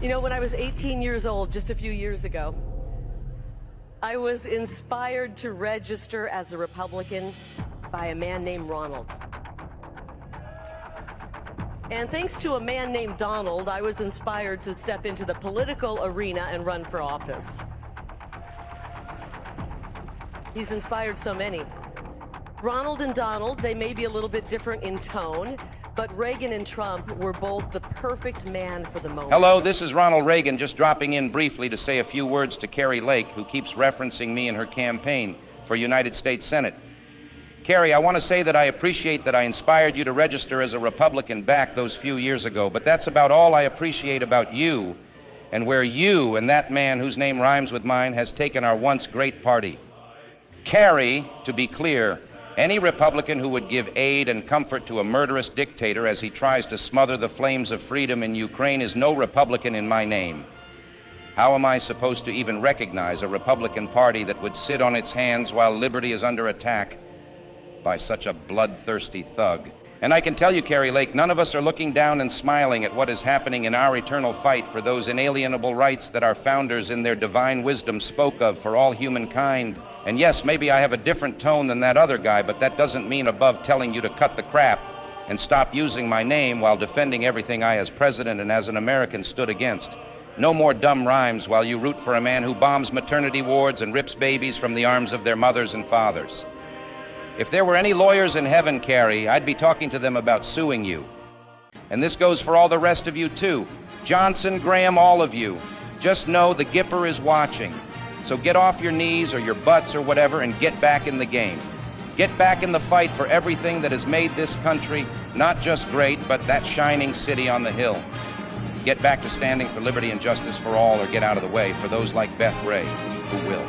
You know, when I was 18 years old, just a few years ago, I was inspired to register as a Republican by a man named Ronald. And thanks to a man named Donald, I was inspired to step into the political arena and run for office. He's inspired so many. Ronald and Donald, they may be a little bit different in tone, but Reagan and Trump were both the perfect man for the moment. Hello, this is Ronald Reagan, just dropping in briefly to say a few words to Kari Lake, who keeps referencing me in her campaign for United States Senate. Kari, I want to say that I appreciate that I inspired you to register as a Republican back those few years ago, but that's about all I appreciate about you and where you and that man whose name rhymes with mine has taken our once great party. Kari, to be clear, any Republican who would give aid and comfort to a murderous dictator as he tries to smother the flames of freedom in Ukraine is no Republican in my name. How am I supposed to even recognize a Republican Party that would sit on its hands while liberty is under attack by such a bloodthirsty thug? And I can tell you, Kari Lake, none of us are looking down and smiling at what is happening in our eternal fight for those inalienable rights that our founders in their divine wisdom spoke of for all humankind. And yes, maybe I have a different tone than that other guy, but that doesn't mean above telling you to cut the crap and stop using my name while defending everything I as president and as an American stood against. No more dumb rhymes while you root for a man who bombs maternity wards and rips babies from the arms of their mothers and fathers. If there were any lawyers in heaven, Kari, I'd be talking to them about suing you. And this goes for all the rest of you too. Johnson, Graham, all of you. Just know the Gipper is watching. So get off your knees or your butts or whatever and get back in the game. Get back in the fight for everything that has made this country not just great, but that shining city on the hill. Get back to standing for liberty and justice for all, or get out of the way for those like Beth Ray who will.